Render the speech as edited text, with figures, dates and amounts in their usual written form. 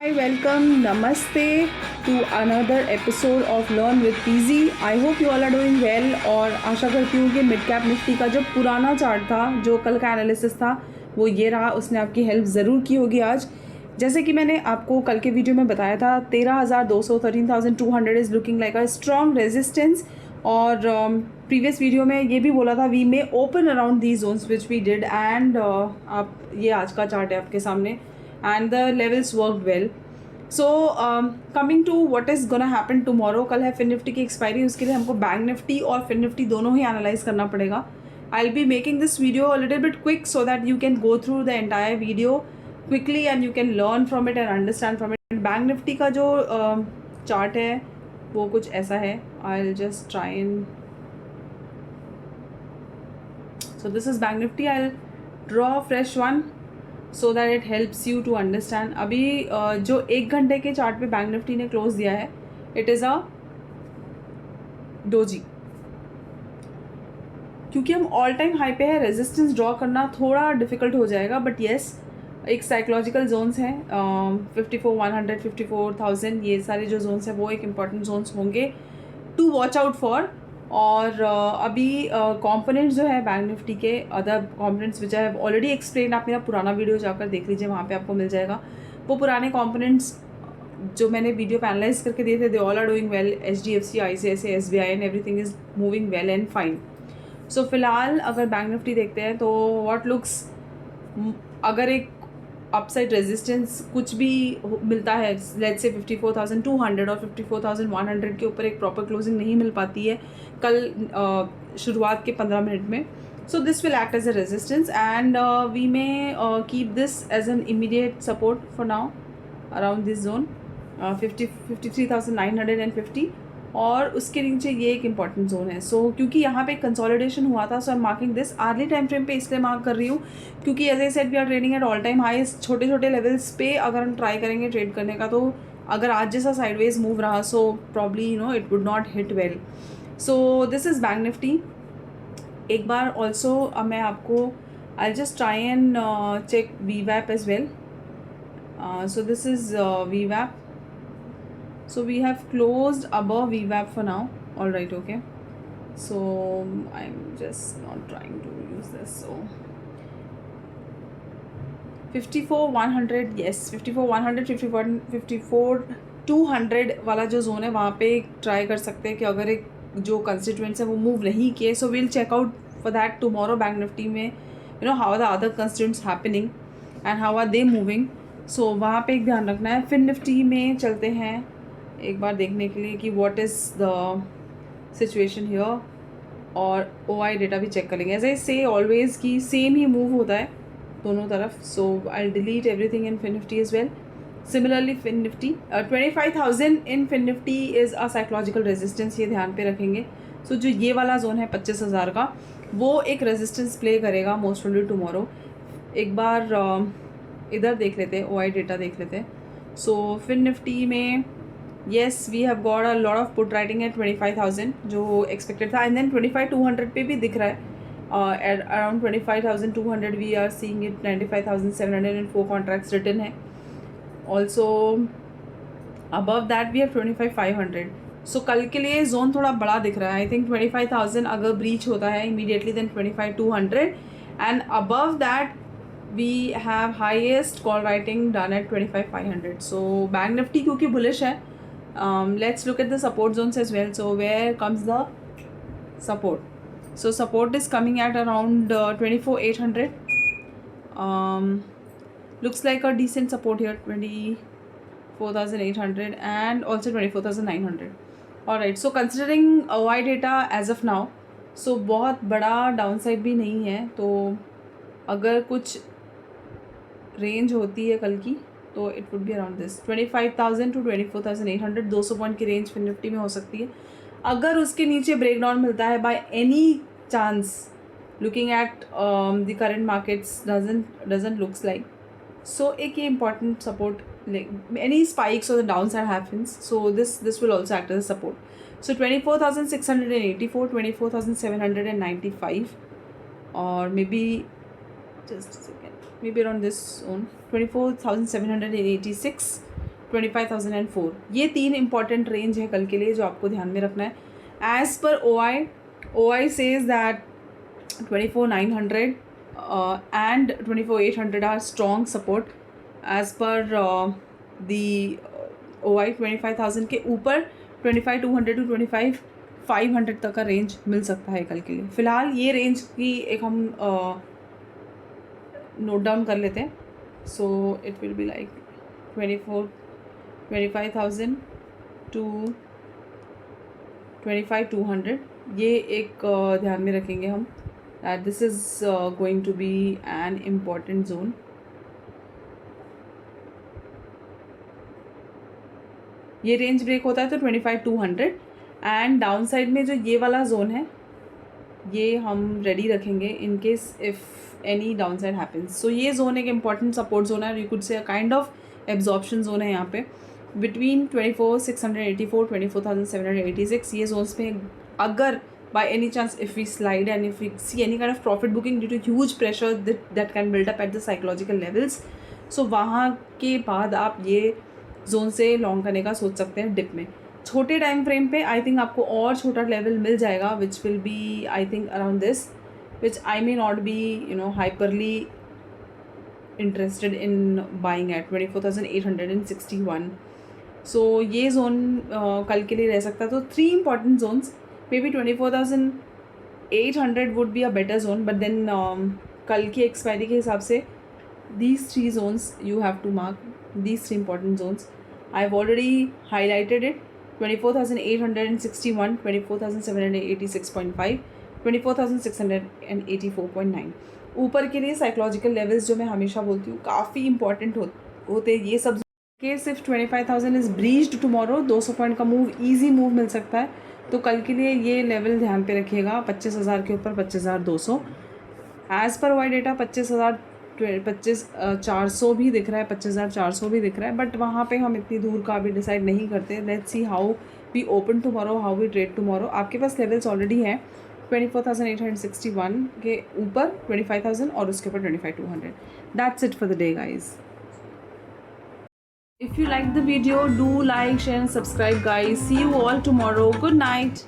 Hi, welcome, namaste to another episode of Learn with PZ. I hope you all are doing well और आशा करती हूँ कि mid cap Nifty का जो पुराना चार्ट था, जो कल का एनालिसिस था, वो ये रहा। उसने आपकी हेल्प ज़रूर की होगी आज। जैसे कि मैंने आपको कल के वीडियो में बताया था, 13,200 13,200 is looking like a strong resistance. और प्रीवियस वीडियो में ये भी बोला था we may open around the zones which we did and आप ये आज का चार्ट है आपके सामने and the levels worked well. So coming to what is gonna happen tomorrow, कल है फिन निफ्टी की एक्सपायरी, उसके लिए हमको बैंक निफ्टी और फिन निफ्टी दोनों ही एनालाइज करना पड़ेगा. I'll be making this video a little bit quick so that you can go through the entire video quickly and you can learn from it and understand from it. Bank Nifty का जो chart है वो कुछ ऐसा है. I'll just try and so this is bank Nifty. I'll draw a fresh one so that it helps you to understand. अभी जो एक घंटे के चार्ट पे बैंक निफ्टी ने क्लोज दिया है, इट इज़ अ डोजी. क्योंकि हम ऑल टाइम हाई पे है, रेजिस्टेंस ड्रॉ करना थोड़ा डिफिकल्ट हो जाएगा. बट येस, एक साइकोलॉजिकल जोन्स हैं 54,100 54,000, ये सारे जो जोन्स हैं वो एक इम्पॉर्टेंट जोन्स होंगे टू वॉच आउट फॉर. और अभी कंपोनेंट्स जो है बैंक निफ्टी के, other components which I have already explain, आप मेरा पुराना वीडियो जाकर देख लीजिए, वहाँ पे आपको मिल जाएगा. वो पुराने कंपोनेंट्स जो मैंने वीडियो पे एनालाइज करके दिए थे, they all are doing well. HDFC, ICICI, SBI and everything is moving well and fine. So फिलहाल अगर बैंक निफ्टी देखते हैं तो व्हाट लुक्स, अगर एक अपसाइड रेजिस्टेंस कुछ भी मिलता है, लेट्स से 54,200 और 54,100 के ऊपर एक प्रॉपर क्लोजिंग नहीं मिल पाती है कल शुरुआत के 15 मिनट में, so this will act as a resistance and we may keep this as an immediate support for now around this zone 53,950. और उसके नीचे ये एक इम्पॉर्टेंट जोन है. सो क्योंकि यहाँ पे कंसोलिडेशन हुआ था, so I am marking this early time frame पे इसलिए मार्क कर रही हूँ क्योंकि as I said we are trading at all time high. छोटे छोटे लेवल्स पे अगर हम ट्राई करेंगे ट्रेड करने का, तो अगर आज जैसा साइडवेज मूव रहा, so probably it would not hit well. So this is bank Nifty. एक बार ऑल्सो मैं आपको I just try and check वी वैप as well. So this is वी वैप. So we have closed above VWAP for now. All right, okay. So I'm just not trying to use this. So 54,100, yes, 54,100, 54,200 वाला जो zone है वहाँ पे try कर सकते हैं कि अगर एक जो कंस्टिट्यूएंट्स है वो मूव नहीं किए, so will check out for that tomorrow bank Nifty में, how are the other constituents happening and how are they moving. So वहाँ पे एक ध्यान रखना है. फिन निफ्टी में चलते हैं एक बार देखने के लिए कि what is the situation here, और OI डेटा भी चेक करेंगे. एज आई से ऑलवेज कि सेम ही मूव होता है दोनों तरफ. So I delete everything in Fin Nifty as well. Similarly Fin Nifty 25,000 in Fin Nifty is a psychological resistance, ये ध्यान पे रखेंगे. सो जो ये वाला जोन है 25,000 का, वो एक रेजिस्टेंस प्ले करेगा मोस्ट प्रोबेबली टुमारो. एक बार इधर देख लेते हैं, OI डेटा देख लेते हैं. सो फिन निफ्टी में yes, we have got a lot of put writing at 25,000 जो expected था, and then 25,200 पे भी दिख रहा है. At around 25,200 we are seeing it 95,704 contracts written है. Also above that we have 25,500. So कल के लिए जोन थोड़ा बड़ा दिख रहा है. I think 25,000 अगर ब्रीच होता है immediately, then 25,200 and above that we have highest call writing done at 25,500. So bank Nifty क्योंकि bullish है, let's look at the support zones as well. So where comes the support? So support is coming at around 24,800. Looks like a decent support here, 24,800 and also 24,900. Alright, so considering OI data as of now, so बहुत बड़ा downside भी नहीं है. तो अगर कुछ range होती है कल की, तो it would be around this 25,000 to 24,800. 200 point की रेंज फिन निफ्टी में हो सकती है. अगर उसके नीचे ब्रेक डाउन मिलता है by any chance, looking at the current markets doesn't looks like, so एक ये इंपॉर्टेंट सपोर्ट, एनी स्पाइक्स और the down side happens, so this will also act as a support. So 24,684, 24,795 और maybe just a second, maybe around this zone 24,786 25,004। ये 3 important range है कल के लिए जो आपको ध्यान में रखना है. As per OI says that 24,900 and 24,800 are strong support. As per the OI 25,000 के ऊपर 25,200 to 25,500 तक का रेंज मिल सकता है कल के लिए. फ़िलहाल ये रेंज की एक हम नोट डाउन कर लेते हैं. So it will be like 25,000 to 25,200. ये एक ध्यान में रखेंगे हम that this is going to be an important zone. ये रेंज ब्रेक होता है तो 25,200 एंड डाउन साइड में जो ये वाला जोन है ये हम रेडी रखेंगे in case if any down side happens. So ये जोन एक इम्पॉर्टेंट सपोर्ट जोन है. You could say kind of absorption zone है यहाँ पे बिटवीन 24,684 24,786. ये जोन्स में अगर by any chance if we slide and if we see any kind of profit booking due to huge pressure that can build up at the psychological levels, so वहाँ के बाद आप ये जोन से long करने का सोच सकते हैं डिप में. छोटे टाइम फ्रेम पे आई थिंक आपको और छोटा लेवल मिल जाएगा which will be I think around this, which I may not be hyperly interested in buying at 24,861. सो ये जोन कल के लिए रह सकता है. तो 3 important Jones, maybe 24,800 would be a better zone, but then कल की एक्सपायरी के हिसाब से these 3 zones you have to mark, these 3 important zones. I've already highlighted it. 24,861, 24,786.5, 24,684.9. ऊपर के लिए साइकोलॉजिकल लेवल्स जो मैं हमेशा बोलती हूँ काफ़ी इंपॉर्टेंट होते ये सब के. सिर्फ 25,000 इज़ ब्रीच्ड टुमारो. 200 पॉइंट का मूव, ईजी मूव मिल सकता है. तो कल के लिए ये लेवल ध्यान पे रखिएगा. 25,000 के ऊपर 25,200. एज़ पर वाई डेटा 25,400 भी दिख रहा है, 25,400 भी दिख रहा है. बट वहाँ पे हम इतनी दूर का अभी डिसाइड नहीं करते. Let's see how we open tomorrow, how we trade tomorrow. आपके पास लेवल्स ऑलरेडी हैं 24,861 के ऊपर 25,000 और उसके ऊपर 25,200. That's it for the day guys. If you like the video, do like, share and subscribe guys. See you all tomorrow. Good night.